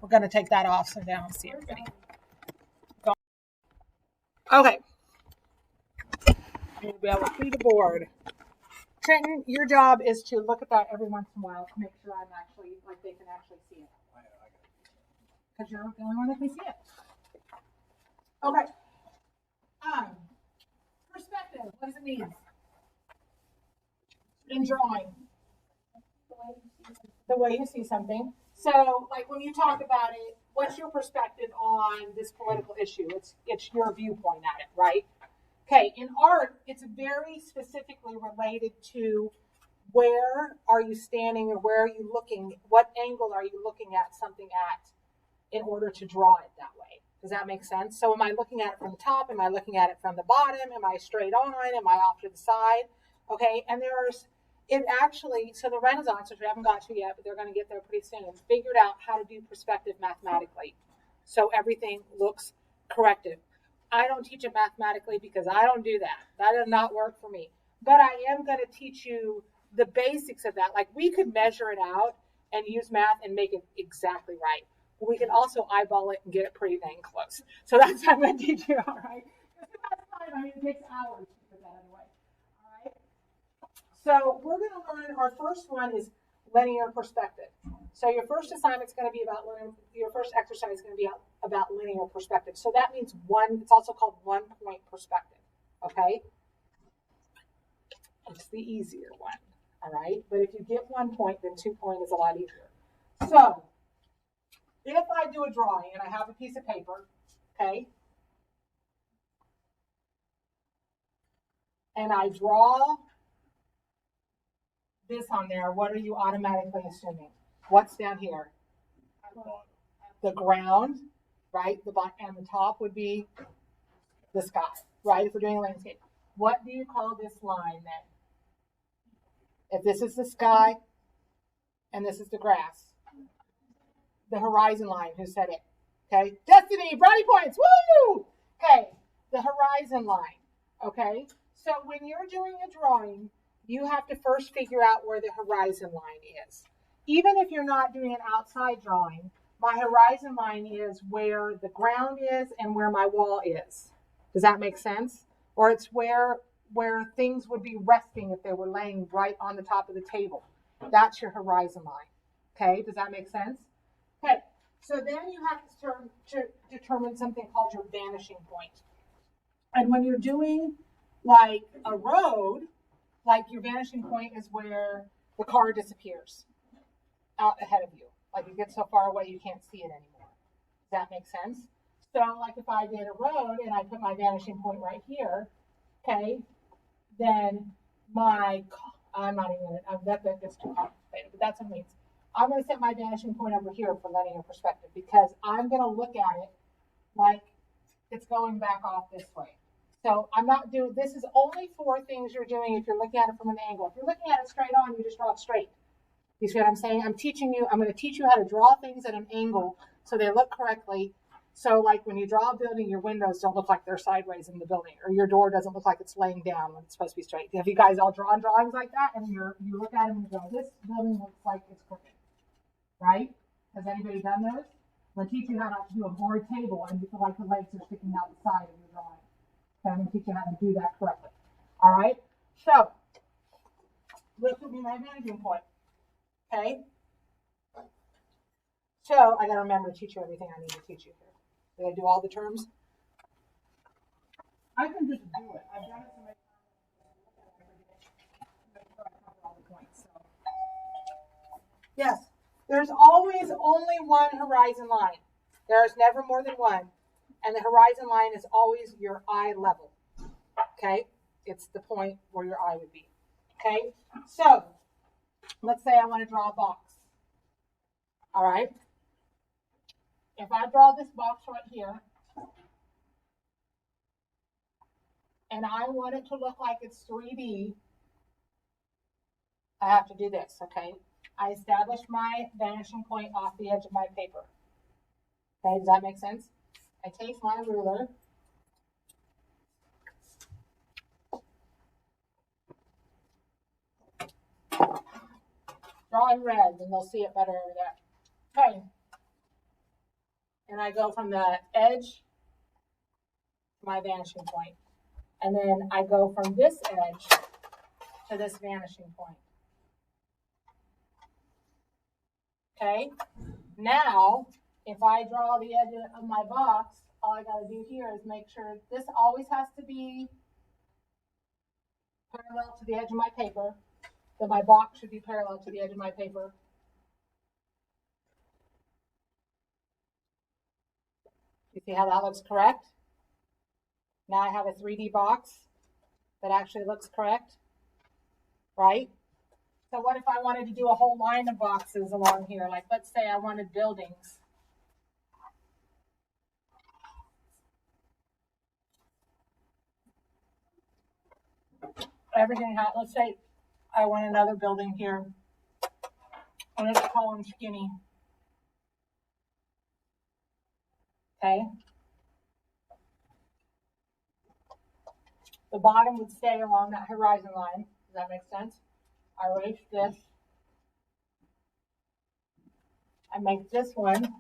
We're going to take that off so they don't see everybody. Okay. You'll be able to see the board. Trenton, your job is to look at that every once in a while to make sure I'm actually, like, they can actually see it. Because you're the only one that can see it. Okay. Perspective. What does it mean? In drawing. The way you see something. So, like, when you talk about it, what's your perspective on this political issue? It's your viewpoint at it, right? Okay, in art, it's very specifically related to where are you standing or where are you looking, what angle are you looking at something at in order to draw it that way. Does that make sense? So am I looking at it from the top? Am I looking at it from the bottom? Am I straight on? Am I off to the side? Okay, and so the Renaissance, which we haven't got to yet, but they're going to get there pretty soon, figured out how to do perspective mathematically. So everything looks corrected. I don't teach it mathematically because I don't do that. That does not work for me. But I am going to teach you the basics of that. Like, we could measure it out and use math and make it exactly right. But we can also eyeball it and get it pretty dang close. So that's what I'm going to teach you, all right? It takes hours to put that away. All right? So we're going to learn, our first one is linear perspective. So your first assignment is going to be about your first exercise is going to be about linear perspective. So that means it's also called 1 point perspective. Okay? It's the easier one. All right? But if you get 1 point, then 2 point is a lot easier. So if I do a drawing and I have a piece of paper, okay, and I draw this on there, what are you automatically assuming? What's down here? The ground, right? And the top would be the sky, right? If we're doing a landscape. What do you call this line then? If this is the sky and this is the grass, the horizon line, who said it? Okay, Destiny, brownie points, woo! Okay, the horizon line, okay? So when you're doing a drawing, you have to first figure out where the horizon line is. Even if you're not doing an outside drawing, my horizon line is where the ground is and where my wall is. Does that make sense? Or it's where things would be resting if they were laying right on the top of the table. That's your horizon line. Okay, does that make sense? Okay, so then you have to determine something called your vanishing point. And when you're doing like a road, like your vanishing point is where the car disappears out ahead of you. Like it gets so far away you can't see it anymore. Does that make sense? So like if I did a road and I put my vanishing point right here, okay, then I'm not even going to, that gets too complicated, but that's what it means. I'm going to set my vanishing point over here for linear perspective because I'm going to look at it like it's going back off this way. So I'm not doing, this is only for things you're doing if you're looking at it from an angle. If you're looking at it straight on, you just draw it straight. You see what I'm saying? I'm going to teach you how to draw things at an angle so they look correctly. So like when you draw a building, your windows don't look like they're sideways in the building, or your door doesn't look like it's laying down when it's supposed to be straight. Have you guys all drawn drawings like that? And you look at them and you go, this building looks like it's crooked, right? Has anybody done those? I'm going to teach you how to do a board table and you feel like the legs are sticking out the side of your drawing. So I'm going to teach you how to do that correctly. All right? So this would be my vanishing point. Okay? So I got to remember to teach you everything I need to teach you here. Did I do all the terms? I can just do it. I've done it so many times. All the points. So. Yes, there's always only one horizon line. There's never more than one. And the horizon line is always your eye level. Okay? It's the point where your eye would be. Okay? So, let's say I want to draw a box. All right? If I draw this box right here, and I want it to look like it's 3D, I have to do this, okay? I establish my vanishing point off the edge of my paper. Okay, does that make sense? I take my ruler. Draw in red, and they'll see it better over there. Okay. and I go from the edge to my vanishing point. And then I go from this edge to this vanishing point. Okay, now if I draw the edge of my box, all I gotta do here is make sure this always has to be parallel to the edge of my paper. So my box should be parallel to the edge of my paper. You see how that looks correct? Now I have a 3D box that actually looks correct, right? So what if I wanted to do a whole line of boxes along here? Like let's say I wanted buildings. Everything has, let's say I want another building here. I'm going to call them skinny. Okay. The bottom would stay along that horizon line. Does that make sense? I erase this. I make this one.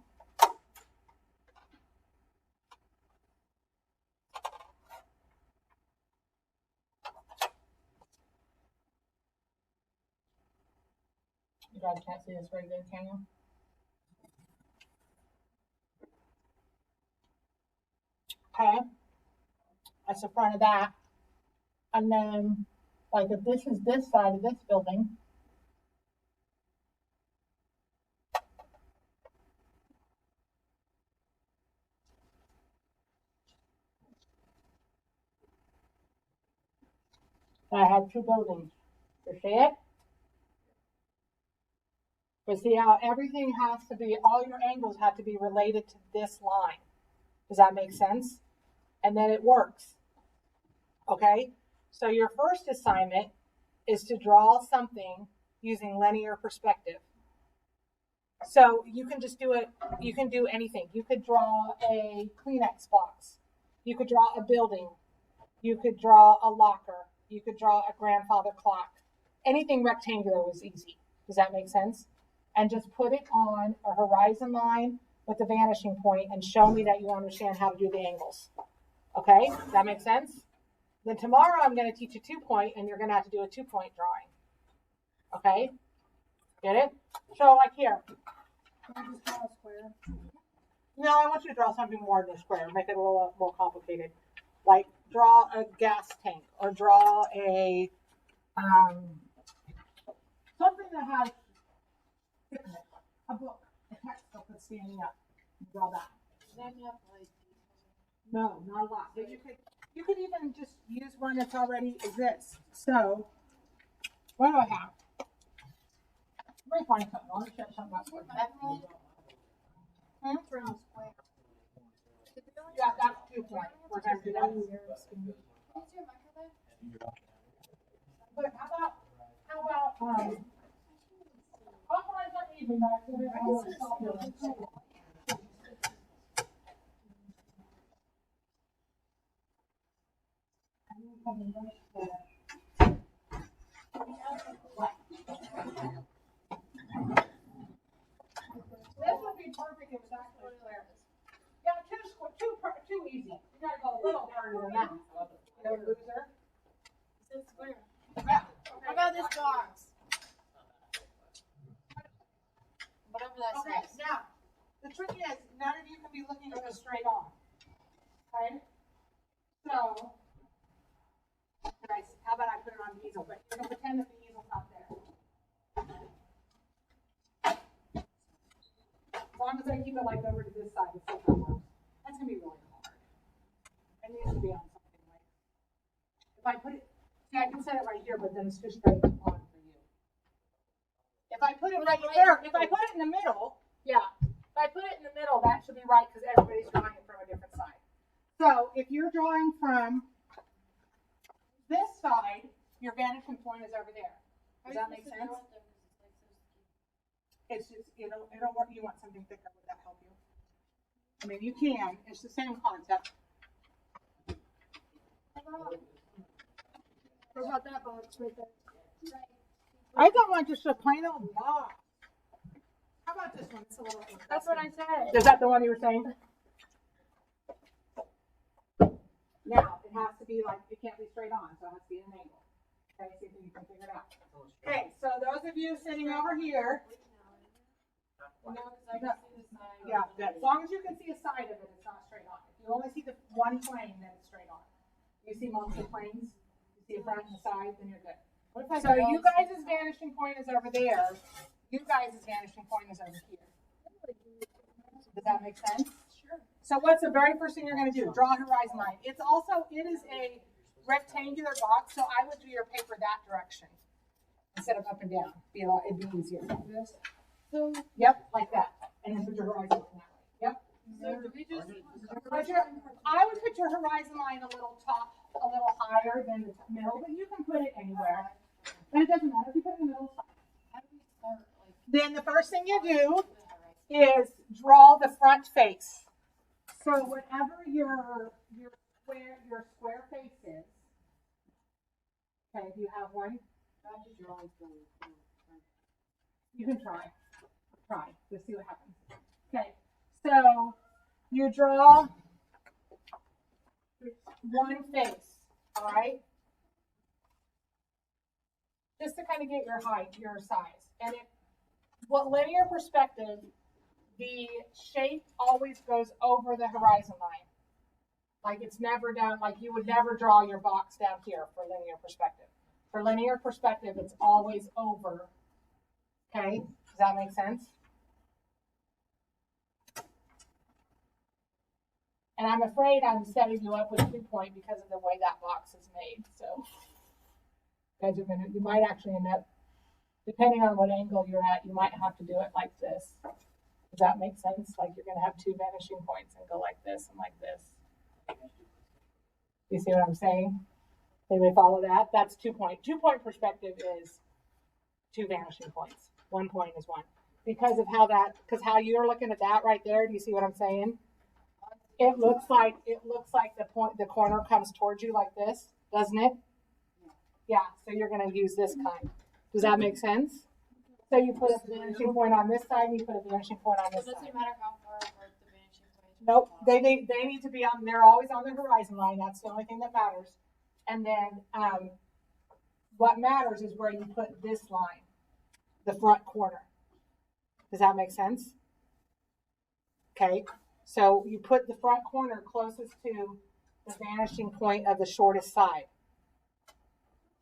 You guys can't see this very good, can you? Okay. That's the front of that. And then, like if this is this side of this building, I have two buildings. You see it? But see how everything has to be, all your angles have to be related to this line. Does that make sense? And then it works. Okay? So your first assignment is to draw something using linear perspective. So you can just do it, you can do anything. You could draw a Kleenex box. You could draw a building. You could draw a locker. You could draw a grandfather clock. Anything rectangular was easy. Does that make sense? And just put it on a horizon line with the vanishing point and show me that you understand how to do the angles. Okay? Does that make sense? Then tomorrow I'm going to teach you 2-point and you're going to have to do a 2-point drawing. Okay? Get it? So like here. Can I just draw a square? No, I want you to draw something more than a square. Make it a little more complicated. Like draw a gas tank or draw a something that has thickness. A book, a textbook that's standing up. Draw that. Then you have like No, not a lot. But you could even just use one that's already exists. So what do I have? Let me find something. I want to show you something else. draw a square. Yeah, that's 2-point. We're going to do that. Can you see your microphone? But how about I'll find something easy back there. This would be perfect if it's actually square. Yeah, too easy. You gotta go a little harder than that. You loser. It's a square. Yeah. How about this box? Whatever that Okay, says. now, the trick is, none of you can be looking at this straight on. Okay? So, how about I put it on the easel? But you're going to pretend that the easel's not there. As long as I keep it like over to this side, it's still going to work. That's going to be really hard. It needs to be on something like, if I put it, see, I can set it right here, but then it's too straight on for you. If I put it right there, if I put it in the middle, yeah. If I put it in the middle, that should be right because everybody's drawing it from a different side. So if you're drawing from this side, your vanishing point is over there. Does that make sense? It's just, it'll work. You want something thicker, would that help you? I mean, you can. It's the same concept. What about that box right there? I don't want just a plain old box. How about this one? It's a little. That's what I said. Is that the one you were saying? Now, it has to be like, it can't be straight on, so it has to be at an angle. Okay, see if you can figure it out. Okay, so those of you sitting over here, No, because I can see the side. yeah, good. As long as you can see a side of it, it's not straight on. If you only see the one plane, then it's straight on. You see multiple planes, you see a front and a side, then you're good. What if I So go- you guys' vanishing point is over there. You guys' vanishing point is over here. Does that make sense? Sure. So what's the very first thing you're going to do? Draw a horizon line. It is a rectangular box, so I would do your paper that direction instead of up and down. It'd be easier. So, Yep, like that. And then put your horizon line that way. Yep. so do we just? I would put your horizon line a little higher than the middle, but you can put it anywhere. And it doesn't matter if you put it in the middle. It's fine. How do we start? Like, Then the first thing you do is draw the front face. So whatever your square face is. Okay, do you have one? You can try. Let's see what happens. Okay, so you draw one face, all right? Just to kind of get your height, your size. And linear perspective, the shape always goes over the horizon line. Like it's never down, like you would never draw your box down here for linear perspective. For linear perspective, it's always over. Okay, does that make sense? And I'm afraid I'm setting you up with 2 point because of the way that box is made. So you might actually end up, depending on what angle you're at, you might have to do it like this. Does that make sense? Like you're gonna have 2 vanishing points and go like this and like this. You see what I'm saying? Anybody follow that? That's 2 point. 2 point perspective is 2 vanishing points. 1 point is 1. Because how you're looking at that right there, do you see what I'm saying? It looks like the corner comes towards you like this, doesn't it? Yeah, so you're gonna use this kind. Does that make sense? So you put a vanishing point on this side, and you put a vanishing point on So this it doesn't side. matter how far apart the vanishing point is. Nope, they need to be on. They're always on the horizon line. That's the only thing that matters. And then what matters is where you put this line, the front corner. Does that make sense? Okay, so you put the front corner closest to the vanishing point of the shortest side.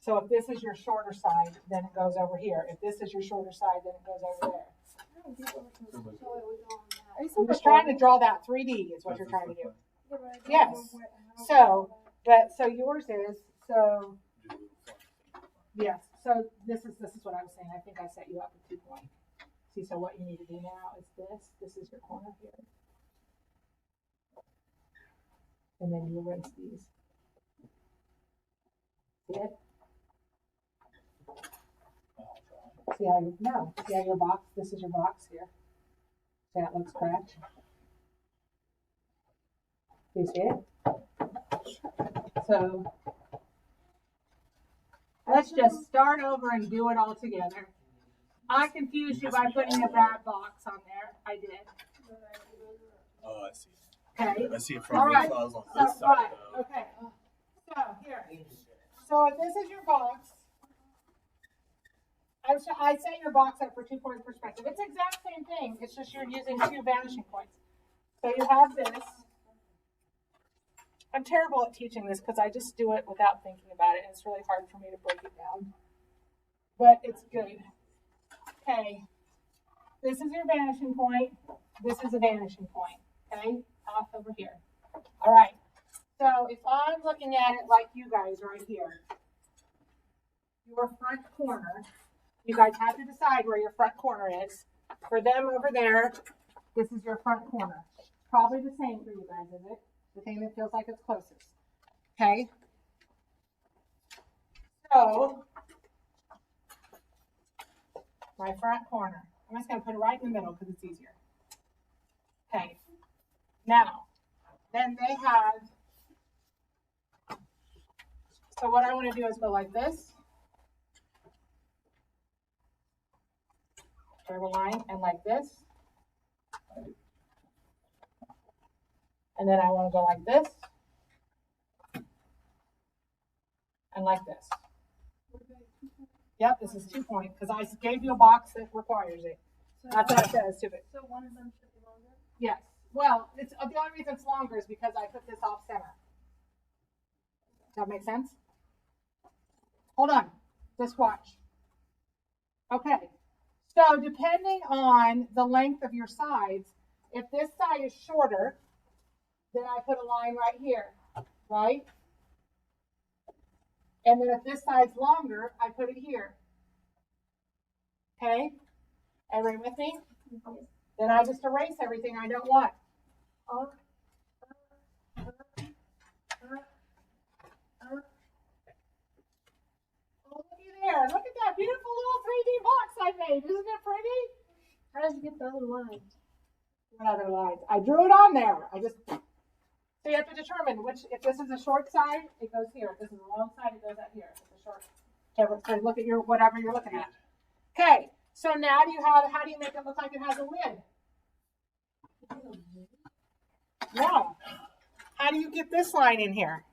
So if this is your shorter side, then it goes over here. If this is your shorter side, then it goes over there. I'm just trying to draw that 3D is what you're trying to do. Yes. So yours is, yes. So this is what I was saying. I think I set you up with 2 point. See, so what you need to do now is this. This is your corner here. And then you erase these. See it? See how your box, this is your box here. See how it looks correct? Do you see it? So let's just start over and do it all together. I confused you by putting a bad box on there. I did. Oh, I see. Okay. I see it from All right. if I was on So, this side. right. though. Okay. So here. So if this is your box, I set your box up for 2 point perspective. It's the exact same thing. It's just you're using 2 vanishing points. So you have this. I'm terrible at teaching this because I just do it without thinking about it. And it's really hard for me to break it down. But it's good. Okay. This is your vanishing point. This is a vanishing point. Okay? Off over here. All right. So if I'm looking at it like you guys right here, your front corner, you guys have to decide where your front corner is. For them over there, this is your front corner. Probably the same for you guys, is it? The thing that feels like it's closest. Okay? So, my front corner. I'm just going to put it right in the middle because it's easier. Okay. Now, then they have, so what I want to do is go like this. Curve a line and like this. And then I want to go like this. And like this. Yep, this is 2 point, because I gave you a box that requires it. That's what it says to it. So one of them should be longer? Yes. Well, it's the only reason it's longer is because I put this off center. Does that make sense? Hold on. Just watch. Okay. So depending on the length of your sides, if this side is shorter, then I put a line right here, right? And then if this side's longer, I put it here. Okay? Everybody with me? Then I just erase everything I don't want. Oh, looky there. Look at that beautiful little 3D box I made. Isn't it pretty? How does it get the other lines? What other lines? I drew it on there. So you have to determine which, if this is a short side, it goes here. If this is a long side, it goes out here. If it's a short, so look at your, whatever you're looking at. Okay, so now how do you make it look like it has a lid? No. How do you get this line in here?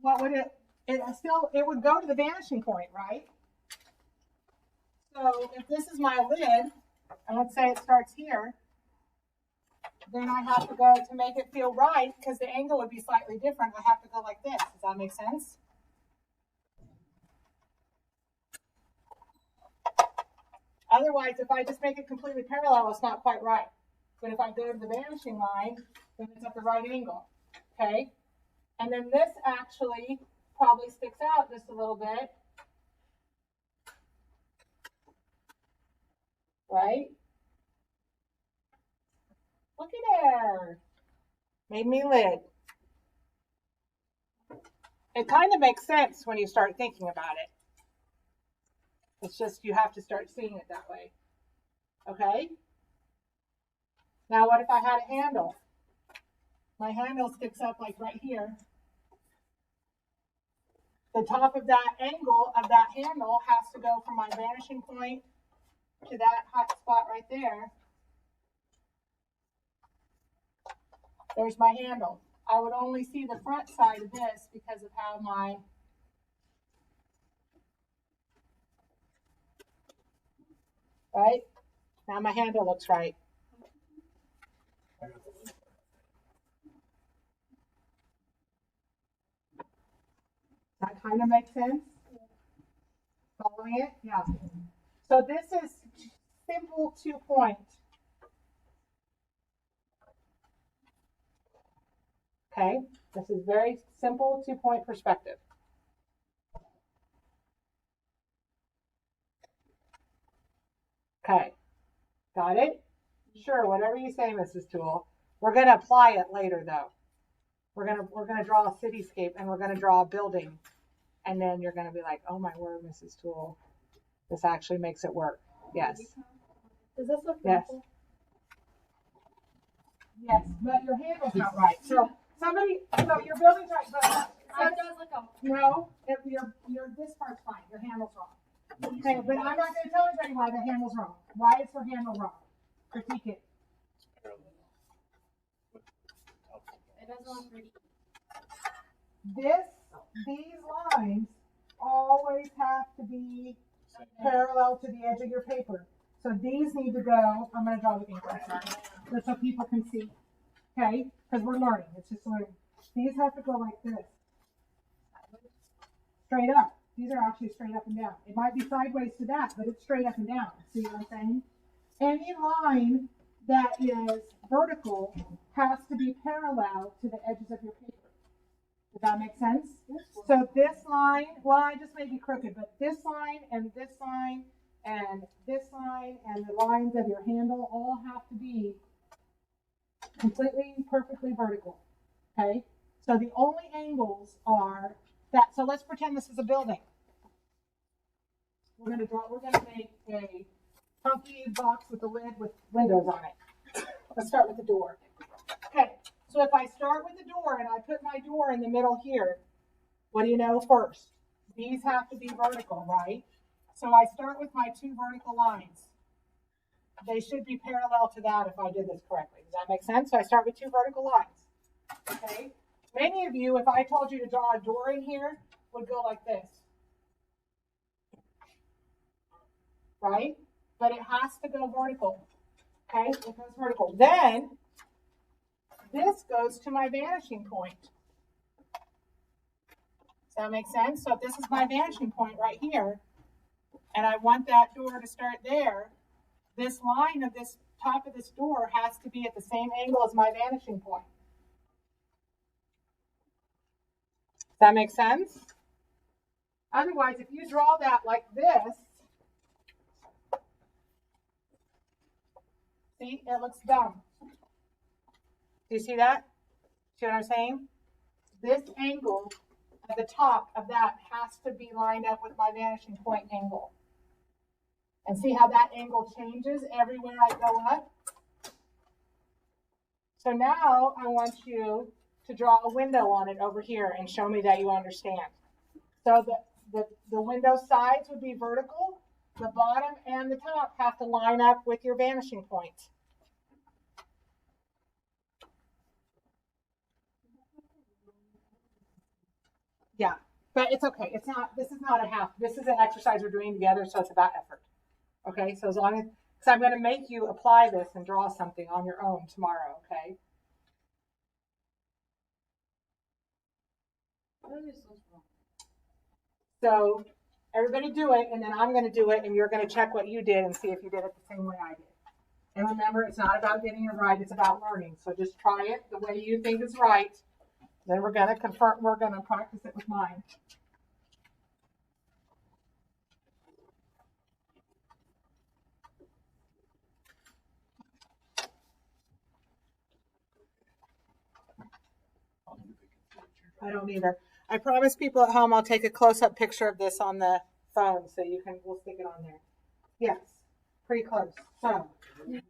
What would it would go to the vanishing point, right? So if this is my lid, and let's say it starts here, then I have to go to make it feel right, because the angle would be slightly different. I have to go like this. Does that make sense? Otherwise, if I just make it completely parallel, it's not quite right. But if I go to the vanishing line, then it's at the right angle. Okay? And then this actually probably sticks out just a little bit. Right? Look at there. Made me lid. It kind of makes sense when you start thinking about it. It's just you have to start seeing it that way. Okay? Now what if I had a handle? My handle sticks up like right here. The top of that angle of that handle has to go from my vanishing point to that hot spot right there. There's my handle. I would only see the front side of this because of how my right? Now my handle looks right. That kind of makes sense? Following it? Yeah. So this is simple 2 point. Okay? This is very simple 2 point perspective. Okay. Got it? Sure, whatever you say, Mrs. Toole. We're going to apply it later though. We're gonna draw a cityscape and we're gonna draw a building, and then you're gonna be like, oh my word, Mrs. Toole, this actually makes it work. Yes. Does this look Yes. beautiful? Yes, but your handle's not right. So so your building's right, but So it does look a no, if your this part's fine. Your handle's wrong. Okay, but I'm not gonna tell anybody why the handle's wrong. Why is her handle wrong? Critique it. it doesn't look pretty. These lines always have to be parallel to the edge of your paper. So these need to go, I'm going to draw the ink right now, just so people can see, okay? Because we're learning, it's just learning. These have to go like this. Straight up. These are actually straight up and down. It might be sideways to that, but it's straight up and down. See what I'm saying? Any line that is vertical has to be parallel to the edges of your paper. Does that make sense? So this line, well, I just may be crooked, but this line and this line and this line and the lines of your handle all have to be completely, perfectly vertical. Okay? So the only angles are that. So let's pretend this is a building. We're gonna make a funky box with a lid with windows on it. Let's start with the door. Okay, so if I start with the door and I put my door in the middle here, what do you know first? These have to be vertical, right? So I start with my two vertical lines. They should be parallel to that if I did this correctly. Does that make sense? So I start with two vertical lines. Okay? Many of you, if I told you to draw a door in here, would go like this. Right? But it has to go vertical. Okay? It goes vertical. Then, this goes to my vanishing point. Does that make sense? So if this is my vanishing point right here, and I want that door to start there, this line of this top of this door has to be at the same angle as my vanishing point. Does that make sense? Otherwise, if you draw that like this, see, it looks dumb. Do you see that? See what I'm saying? This angle at the top of that has to be lined up with my vanishing point angle. And see how that angle changes everywhere I go up? So now I want you to draw a window on it over here and show me that you understand. So the window sides would be vertical. The bottom and the top have to line up with your vanishing point. Yeah, but it's okay. It's not, this is not a half. This is an exercise we're doing together, so it's about effort. Okay, so as long as, because I'm going to make you apply this and draw something on your own tomorrow, okay? So everybody do it, and then I'm going to do it, and you're going to check what you did and see if you did it the same way I did. And remember, it's not about getting it right, it's about learning. So just try it the way you think is right. Then we're going to confirm, we're going to practice it with mine. I don't either. I promise people at home I'll take a close-up picture of this on the phone so you can, we'll stick it on there. Yes, pretty close. So,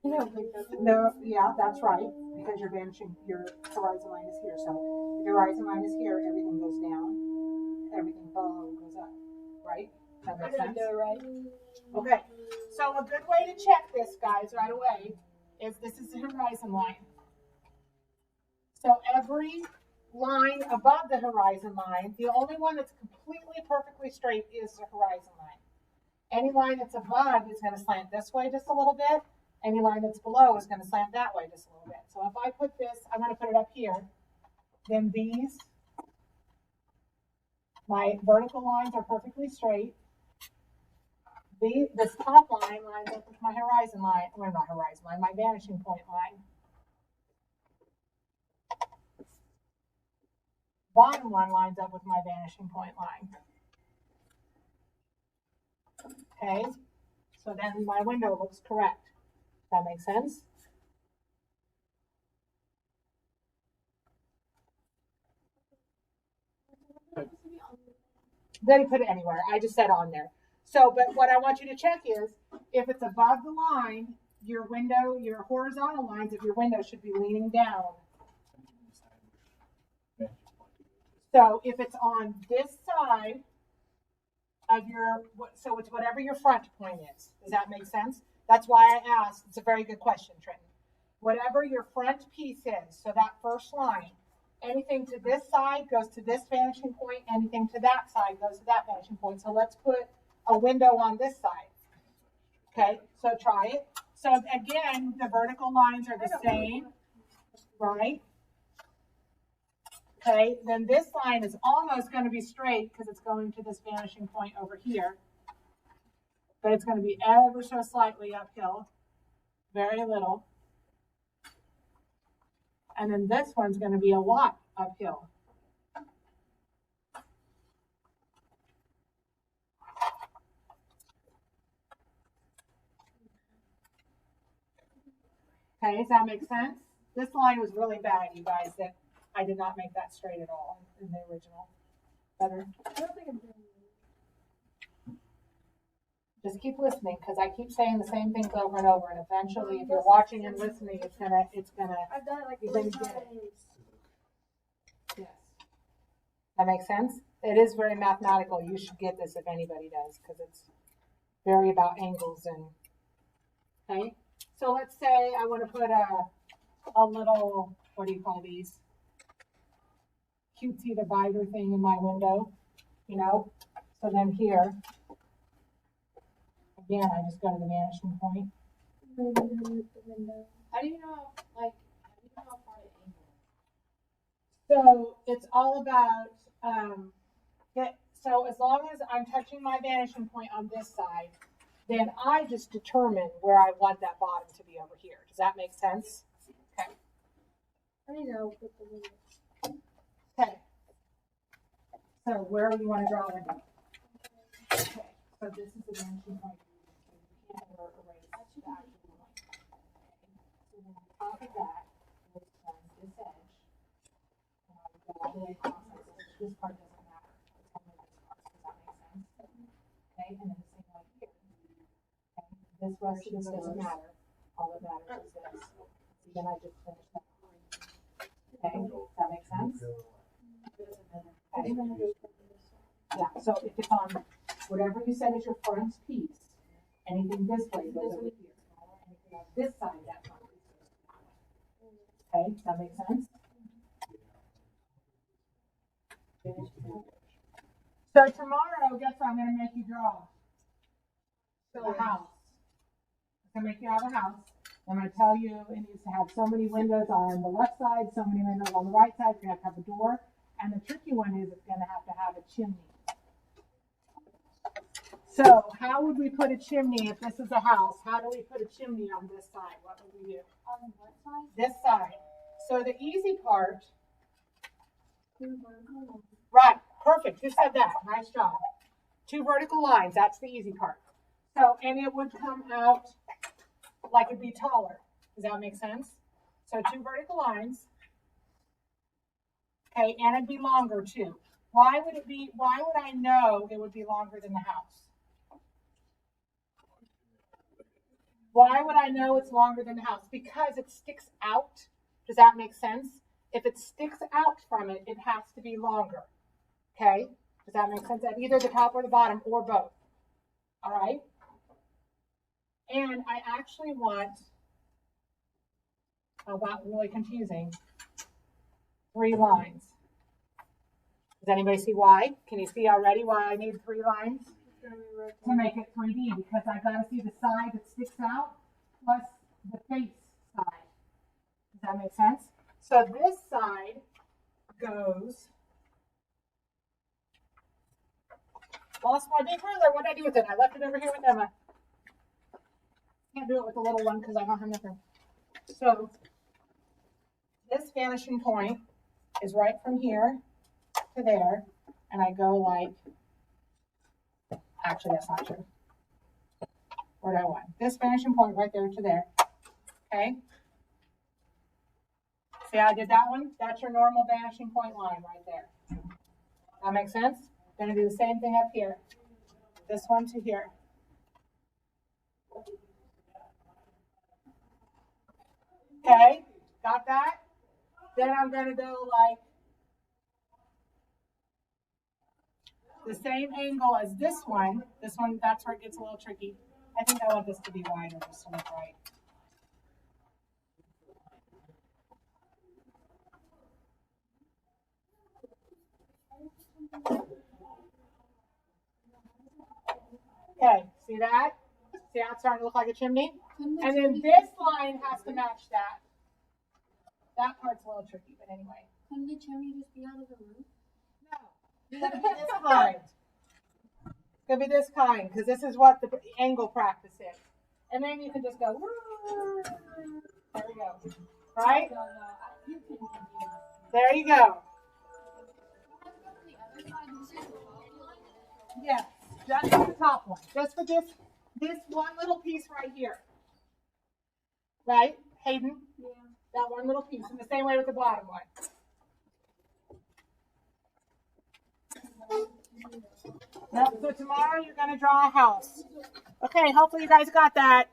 no, yeah, that's right, because you're vanishing, your horizon line is here. So if your horizon line is here, everything goes down, everything below goes up, right? That makes sense? Okay, so a good way to check this, guys, right away, is this is the horizon line. So every line above the horizon line, the only one that's completely perfectly straight is the horizon line. Any line that's above is going to slant this way just a little bit. Any line that's below is going to slant that way just a little bit. So if I put this, I'm going to put it up here, then these, my vertical lines are perfectly straight. This top line lines up with my horizon line, or not horizon line, my vanishing point line. Bottom one lines up with my vanishing point line. Okay, so then my window looks correct. That makes sense? Then you put it anywhere. I just said on there. So, but what I want you to check is, if it's above the line, your window, your horizontal lines of your window should be leaning down. So if it's on this side of your, so it's whatever your front point is. Does that make sense? That's why I asked. It's a very good question, Trenton. Whatever your front piece is, so that first line, anything to this side goes to this vanishing point, anything to that side goes to that vanishing point. So let's put a window on this side. Okay, so try it. So again, the vertical lines are the same, right? Okay, then this line is almost going to be straight because it's going to this vanishing point over here. But it's going to be ever so slightly uphill, very little. And then this one's going to be a lot uphill. Okay, does that make sense? This line was really bad, you guys, that I did not make that straight at all in the original. Better? I don't think I'm doing it. Just keep listening, because I keep saying the same things over and over, and eventually, if you're watching and listening, it's gonna. I've done it like You're 3 gonna get it. times. Yes. That makes sense? It is very mathematical. You should get this if anybody does, because vary about angles and, okay? So let's say I want to put a little, what do you call these? Cutesy divider thing in my window, you know? So then here, again, I just go to the vanishing point. How do you know, like, how do you know how far to angle? So it's all about, so as long as I'm touching my vanishing point on this side, then I just determine where I want that bottom to be over here. Does that make sense? Okay. How do you know with the window? Okay. So where do you want to draw it? Okay. So this is the vanishing point. You can't ever erase the actual point. Okay. So then on top of that, let's turn this edge. And I would go all the way across this part doesn't matter. It's only this part. Does that make sense? Okay. And then the same like here. Okay. This rest of this doesn't matter. All that matters is this. So then I just finish that. Okay. Does that make sense? Okay. Yeah, so if it's on whatever you said is your front piece, anything this way goes over here. Anything on this side, that front piece goes that way. Okay, does that make sense? So tomorrow, guess what I'm gonna make you draw? A house. I'm gonna make you have a house. I'm gonna tell you it needs to have so many windows on the left side, so many windows on the right side, you have to have a door. And the tricky one is it's gonna have a chimney. So how would we put a chimney if this is a house? How do we put a chimney on this side? What would we do? On what side? This side. So the easy part, Two vertical lines. right, perfect, you said that, nice job. 2 vertical lines, that's the easy part. So, and it would come out like it'd be taller. Does that make sense? So 2 vertical lines. Okay, and it'd be longer too. Why would I know it would be longer than the house? Why would I know it's longer than the house? Because it sticks out. Does that make sense? If it sticks out from it, it has to be longer. Okay? Does that make sense? At either the top or the bottom or both. All right? And I actually want, oh wow, really confusing, 3 lines. Does anybody see why? Can you see already why I need 3 lines? To make it 3D, because I gotta see the side that sticks out plus the face side. Does that make sense? So this side goes, lost my big ruler, what did I do with it? I left it over here with Emma. Can't do it with the little one because I don't have nothing. So this vanishing point is right from here to there, and I go like, actually that's not true. Where do I want? This vanishing point right there to there. Okay? See how I did that one? That's your normal vanishing point line right there. That makes sense? Gonna do the same thing up here. This one to here. Okay, got that? Then I'm gonna go like the same angle as this one. This one, that's where it gets a little tricky. I think I want this to be wider just to look right. Okay, see that? See how it's starting to look like a chimney? And then this line has to match that. That part's a little tricky, but anyway. Couldn't the chimney just be out of the roof? No, it's gonna be this kind. It's gonna be this kind, because this is what the angle practice is. And then you can just go, there we go. Right? No, you can do There you go. Yes, just for the top one. Just for this one little piece right here. Right, Hayden? Yeah. That one little piece. In the same way with the bottom one. Yep, so tomorrow you're going to draw a house. Okay, hopefully you guys got that.